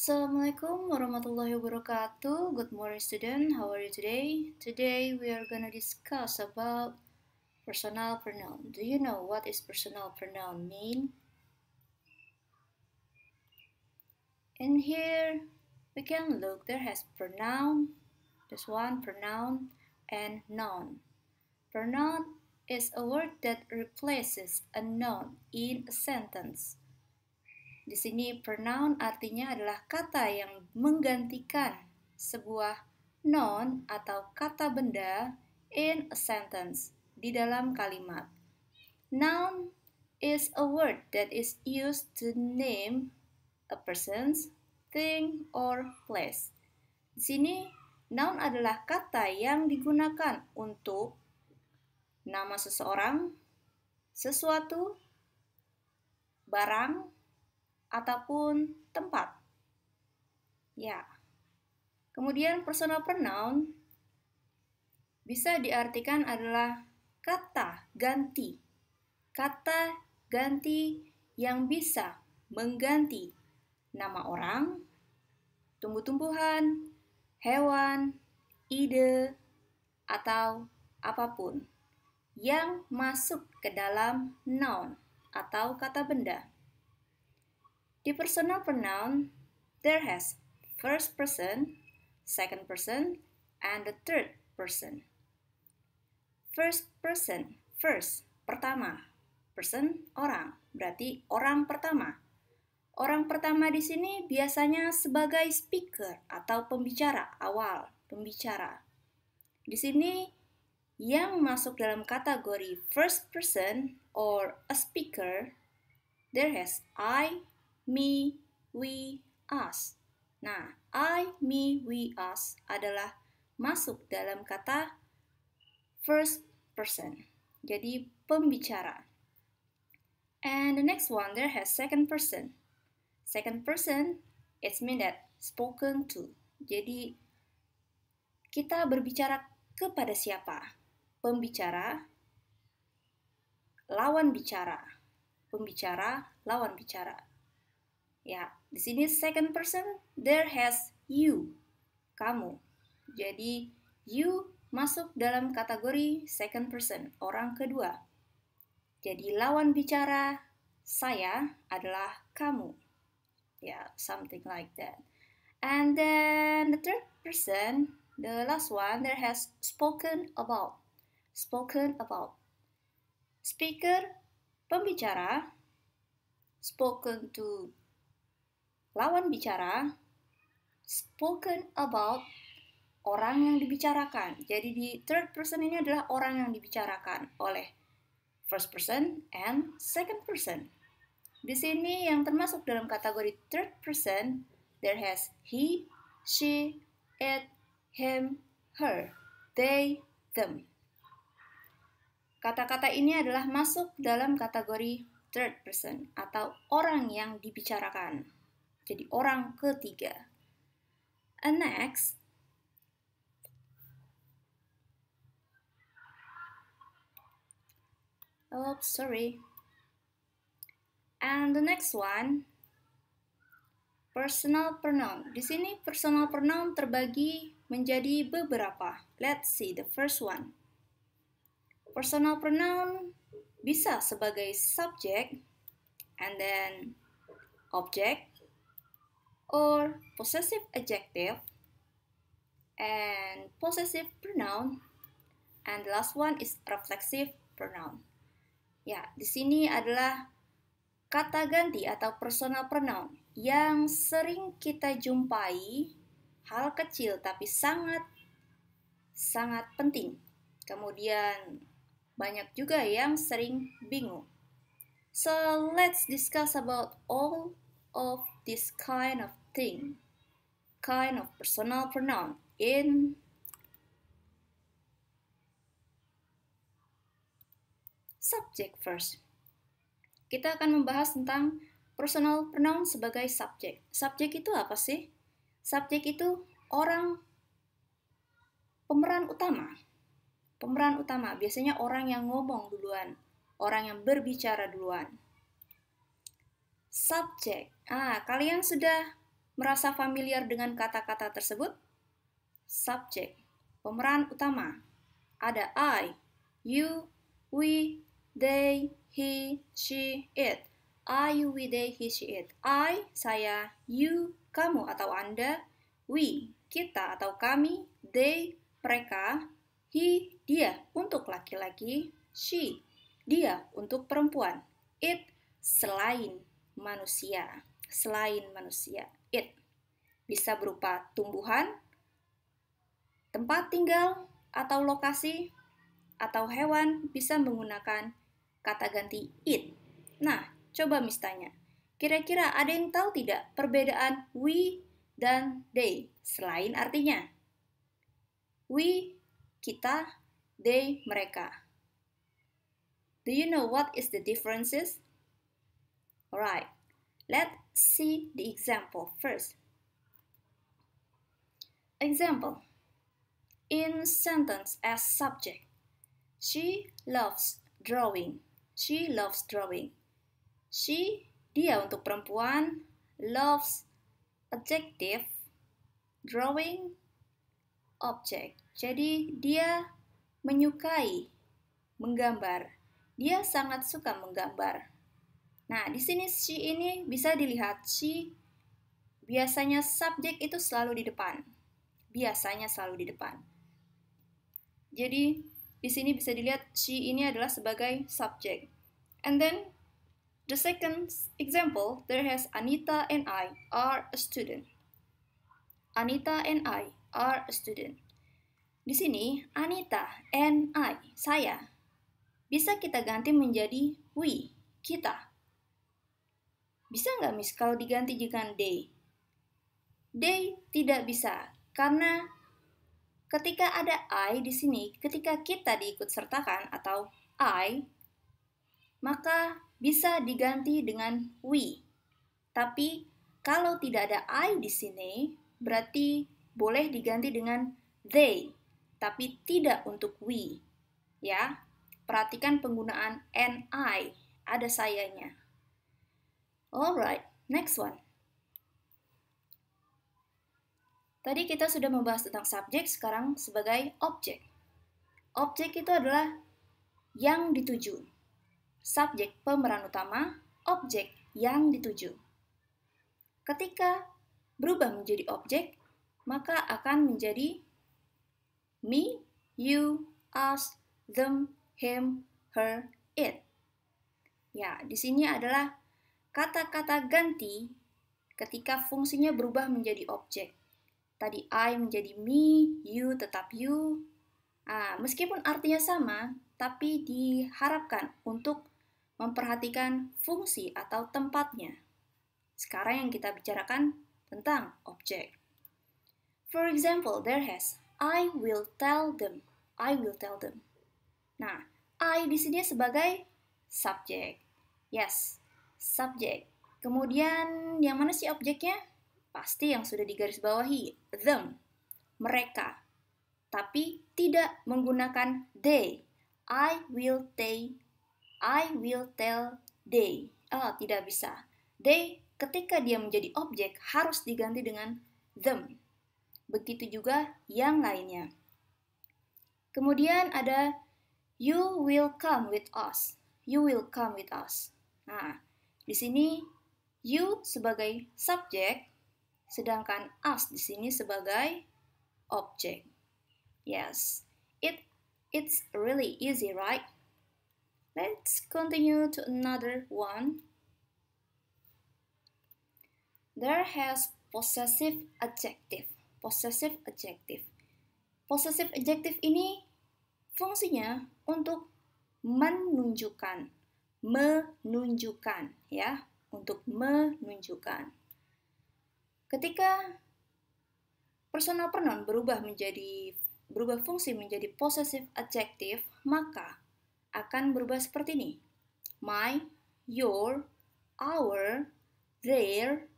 Assalamualaikum warahmatullahi wabarakatuh. Good morning student, how are you today? Today we are gonna discuss about personal pronoun. Do you know what is personal pronoun mean? In here we can look, there has pronoun, there's one pronoun and noun. Pronoun is a word that replaces a noun in a sentence. Di sini pronoun artinya adalah kata yang menggantikan sebuah noun atau kata benda in a sentence, di dalam kalimat. Noun is a word that is used to name a person, thing, or place. Di sini noun adalah kata yang digunakan untuk nama seseorang, sesuatu, barang, ataupun tempat. Ya. Kemudian personal pronoun bisa diartikan adalah kata ganti. Kata ganti yang bisa mengganti nama orang, tumbuh-tumbuhan, hewan, ide, atau apapun yang masuk ke dalam noun atau kata benda. Di personal pronoun, there has first person, second person, and the third person. First person, first, pertama. Person, orang, berarti orang pertama. Orang pertama di sini biasanya sebagai speaker atau pembicara awal, pembicara. Di sini yang masuk dalam kategori first person or a speaker, there has I, me, we, us. Nah, I, me, we, us adalah masuk dalam kata first person. Jadi pembicara. And the next one, there has second person. Second person, it's mean that spoken to. Jadi kita berbicara kepada siapa? Pembicara, lawan bicara. Pembicara, lawan bicara. Ya, di sini second person, there has you, kamu. Jadi you masuk dalam kategori second person, orang kedua. Jadi lawan bicara saya adalah kamu. Ya, something like that. And then the third person, the last one, there has spoken about. Spoken about. Speaker, pembicara, spoken to, lawan bicara, spoken about, orang yang dibicarakan. Jadi di third person ini adalah orang yang dibicarakan oleh first person and second person. Di sini yang termasuk dalam kategori third person, there has he, she, it, him, her, they, them. Kata-kata ini adalah masuk dalam kategori third person atau orang yang dibicarakan. Jadi orang ketiga. And next, And the next one, personal pronoun. Di sini personal pronoun terbagi menjadi beberapa. Let's see the first one. Personal pronoun bisa sebagai subject, and then object, or possessive adjective, and possessive pronoun, and the last one is reflexive pronoun. Ya, di sini adalah kata ganti atau personal pronoun yang sering kita jumpai, hal kecil tapi sangat penting. Kemudian banyak juga yang sering bingung. So let's discuss about all of this kind of thing, kind of personal pronoun in subject first. Kita akan membahas tentang personal pronoun sebagai subjek. Subjek itu apa sih? Subjek itu orang pemeran utama. Pemeran utama biasanya orang yang ngomong duluan, orang yang berbicara duluan. Subjek. Kalian sudah Merasa familiar dengan kata-kata tersebut? Subjek, pemeran utama. Ada I, you, we, they, he, she, it. I, you, we, they, he, she, it. I, saya, you, kamu atau Anda, we, kita atau kami, they, mereka, he, dia untuk laki-laki, she, dia untuk perempuan, it, selain manusia, it. Bisa berupa tumbuhan, tempat tinggal, atau lokasi, atau hewan bisa menggunakan kata ganti it. Nah, coba Miss tanya, kira-kira ada yang tahu tidak perbedaan we dan they selain artinya? We, kita, they, mereka. Do you know what is the differences? Alright, let's see the example first. Example. In sentence as subject, she loves drawing. She loves drawing. She, dia untuk perempuan, loves, adjective, drawing, object. Jadi dia menyukai menggambar. Dia sangat suka menggambar. Nah, di sini she ini bisa dilihat she biasanya subjek itu selalu di depan. Biasanya selalu di depan. Jadi di sini bisa dilihat she ini adalah sebagai subjek. And then the second example, there has Anita and I are a student. Anita and I are a student. Di sini Anita and I, saya, bisa kita ganti menjadi we, kita. Bisa nggak Miss kalau diganti dengan they? They tidak bisa, karena ketika ada I di sini, ketika kita diikut sertakan atau I, maka bisa diganti dengan we. Tapi kalau tidak ada I di sini, berarti boleh diganti dengan they, tapi tidak untuk we. Ya, perhatikan penggunaan and I, ada sayanya. Alright, next one. Tadi kita sudah membahas tentang subjek, sekarang sebagai objek. Objek itu adalah yang dituju. Subjek pemeran utama, objek yang dituju. Ketika berubah menjadi objek, maka akan menjadi me, you, us, them, him, her, it. Ya, di sini adalah kata-kata ganti ketika fungsinya berubah menjadi objek. Tadi I menjadi me, you tetap you. Meskipun artinya sama, tapi diharapkan untuk memperhatikan fungsi atau tempatnya. Sekarang yang kita bicarakan tentang objek. For example, there has I will tell them. I will tell them. Nah, I di sini sebagai subjek. Yes, subjek. Kemudian yang mana sih objeknya? Pasti yang sudah digarisbawahi, them, mereka. Tapi tidak menggunakan they. I will tell they. Tidak bisa. They ketika dia menjadi objek harus diganti dengan them. Begitu juga yang lainnya. Kemudian ada you will come with us. You will come with us. Nah, di sini you sebagai subjek, sedangkan us di sini sebagai objek. Yes, it's really easy, right? Let's continue to another one. There has possessive adjective. Possessive adjective. Possessive adjective ini fungsinya untuk menunjukkan, ya, untuk menunjukkan. Ketika personal pronoun berubah fungsi menjadi possessive adjective, maka akan berubah seperti ini. My, your, our, their,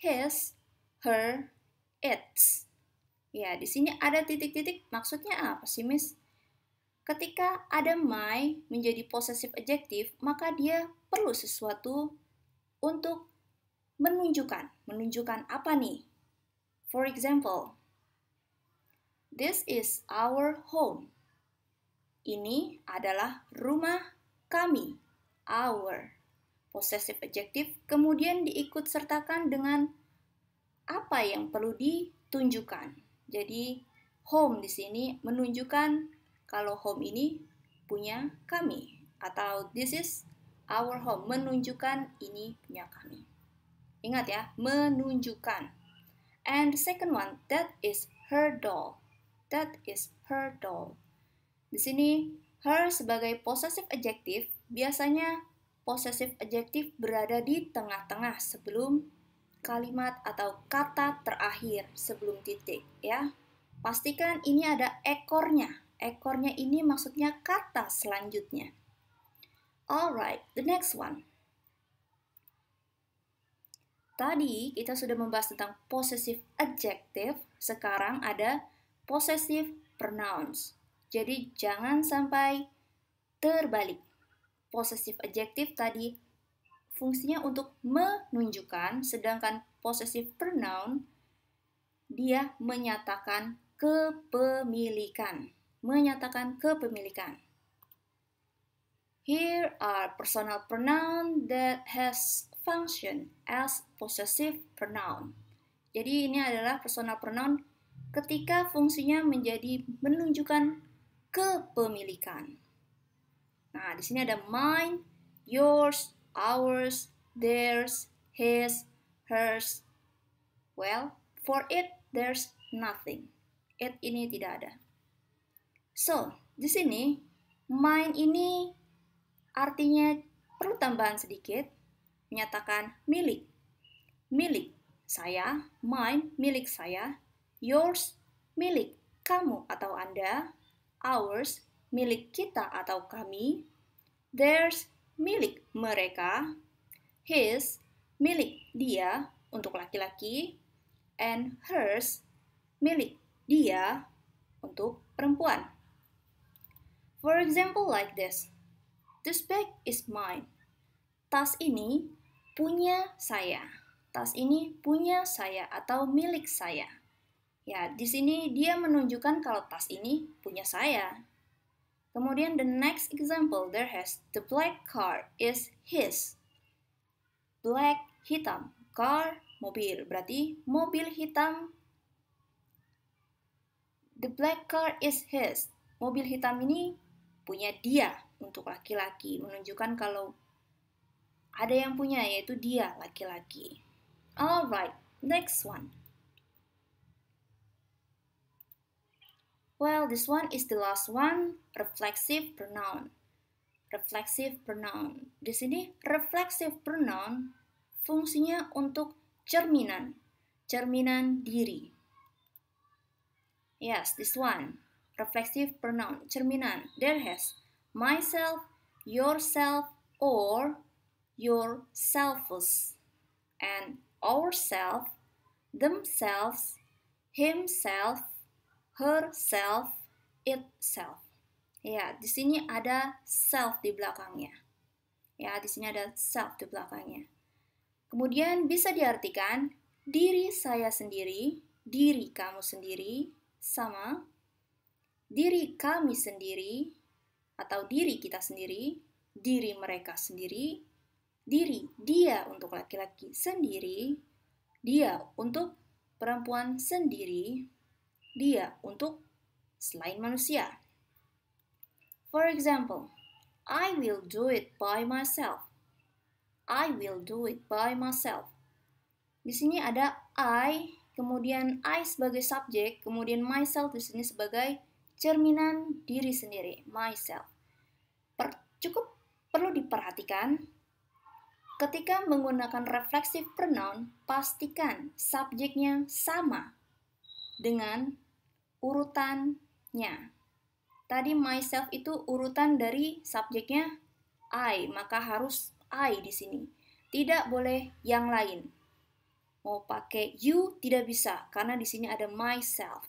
his, her, its. Ya, di sini ada titik-titik, maksudnya apa sih, Miss? Ketika ada my menjadi possessive adjective, maka dia perlu sesuatu untuk menunjukkan. Menunjukkan apa nih? For example, this is our home. Ini adalah rumah kami. Our. Possessive adjective kemudian diikut sertakan dengan apa yang perlu ditunjukkan. Jadi, home di sini menunjukkan kalau home ini punya kami. Atau this is our home, menunjukkan ini punya kami. Ingat ya, menunjukkan. And the second one, that is her doll. That is her doll. Di sini, her sebagai possessive adjective, biasanya possessive adjective berada di tengah-tengah sebelum kalimat atau kata terakhir sebelum titik, ya. Pastikan ini ada ekornya. Ekornya ini maksudnya kata selanjutnya. Alright, the next one. Tadi kita sudah membahas tentang possessive adjective, sekarang ada possessive pronouns. Jadi jangan sampai terbalik. Possessive adjective tadi fungsinya untuk menunjukkan, sedangkan possessive pronoun dia menyatakan kepemilikan. Menyatakan kepemilikan. Here are personal pronoun that has function as possessive pronoun. Jadi ini adalah personal pronoun ketika fungsinya menjadi menunjukkan kepemilikan. Nah, di sini ada mine, yours, ours, theirs, his, hers. Well, for it there's nothing. It ini tidak ada. So, di sini mine ini artinya perlu tambahan sedikit, menyatakan milik. Milik saya, mine, milik saya. Yours, milik kamu atau Anda. Ours, milik kita atau kami. Theirs, milik mereka. His, milik dia untuk laki-laki. And hers, milik dia untuk perempuan. For example like this. This bag is mine. Tas ini punya saya. Tas ini punya saya atau milik saya. Ya, di sini dia menunjukkan kalau tas ini punya saya. Kemudian the next example there has the black car is his. Black hitam, car mobil. Berarti mobil hitam. The black car is his. Mobil hitam ini punya dia untuk laki-laki, menunjukkan kalau ada yang punya, yaitu dia laki-laki. Alright, next one. Well, this one is the last one, reflexive pronoun. Reflexive pronoun. Di sini reflexive pronoun fungsinya untuk cerminan, cerminan diri. Yes, this one, reflexive pronoun, cerminan. There has myself, yourself, or yourselves, and ourself, themselves, himself, herself, itself. Ya, di sini ada self di belakangnya. Ya, di sini ada self di belakangnya. Kemudian bisa diartikan diri saya sendiri, diri kamu sendiri, sama diri kami sendiri, atau diri kita sendiri, diri mereka sendiri, diri dia untuk laki-laki sendiri, dia untuk perempuan sendiri, dia untuk selain manusia. For example, I will do it by myself. I will do it by myself. Di sini ada I, kemudian I sebagai subjek, kemudian myself di sini sebagai cerminan diri sendiri, myself. Cukup perlu diperhatikan ketika menggunakan reflexive pronoun, pastikan subjeknya sama dengan urutannya. Tadi myself itu urutan dari subjeknya I, maka harus I di sini. Tidak boleh yang lain. Mau pakai you tidak bisa karena di sini ada myself.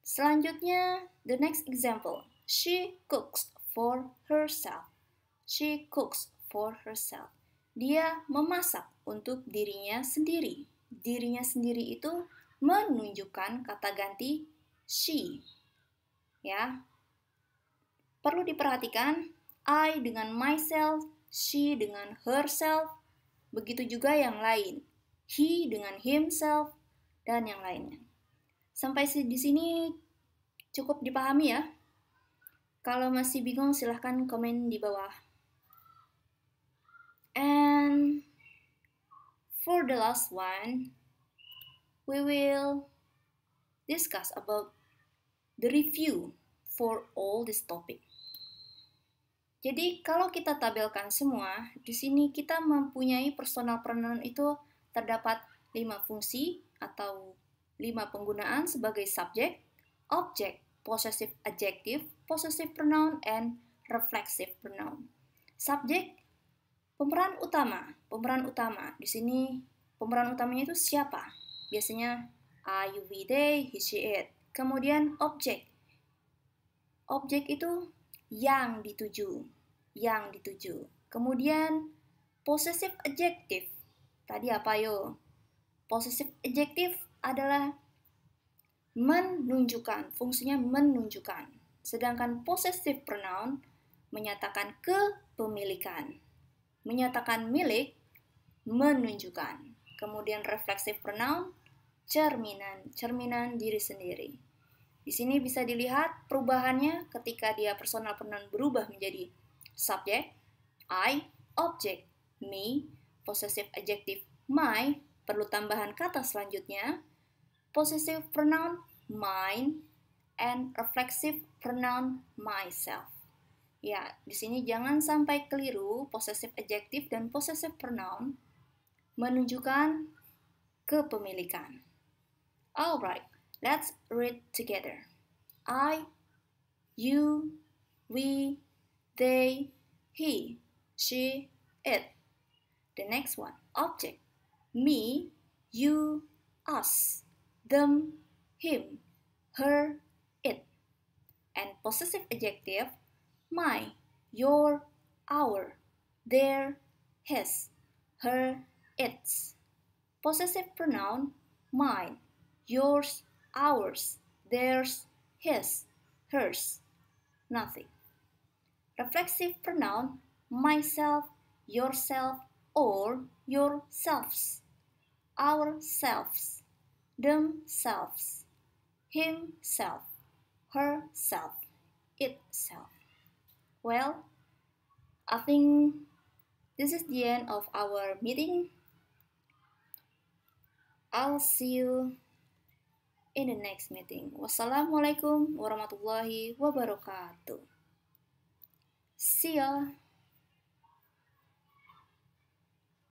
Selanjutnya, the next example. She cooks for herself. She cooks for herself. Dia memasak untuk dirinya sendiri. Dirinya sendiri itu menunjukkan kata ganti she. Ya. Perlu diperhatikan, I dengan myself, she dengan herself, begitu juga yang lain. He dengan himself, dan yang lainnya. Sampai di sini cukup dipahami ya. Kalau masih bingung silahkan komen di bawah. And for the last one, we will discuss about the review for all this topic. Jadi kalau kita tabelkan semua, di sini kita mempunyai personal pronoun itu terdapat 5 fungsi atau 5 penggunaan sebagai subjek, objek, possessive adjective, possessive pronoun, and reflexive pronoun. Subjek, pemeran utama. Di sini pemeran utamanya itu siapa? Biasanya I, you, we, they, he, she, it. Kemudian objek. Objek itu yang dituju. Kemudian possessive adjective. Tadi apa yo? Possessive adjective adalah menunjukkan, fungsinya menunjukkan. Sedangkan possessive pronoun menyatakan kepemilikan. Menyatakan milik, menunjukkan. Kemudian reflexive pronoun, cerminan diri sendiri. Di sini bisa dilihat perubahannya ketika dia personal pronoun berubah menjadi subjek, I, object, me, possessive adjective, my, perlu tambahan kata selanjutnya, possessive pronoun, mine, and reflexive pronoun, myself. Ya, di sini jangan sampai keliru possessive adjective dan possessive pronoun menunjukkan kepemilikan. Alright, let's read together. I, you, we, they, he, she, it. The next one, object. Me, you, us, them, him, her, it. And possessive adjective, my, your, our, their, his, her, its. Possessive pronoun, mine, yours, ours, theirs, his, hers, nothing. Reflexive pronoun, myself, yourself, or yourselves, ourselves, themselves, himself, herself, itself. Well, I think this is the end of our meeting. I'll see you in the next meeting. Wassalamualaikum warahmatullahi wabarakatuh. See ya.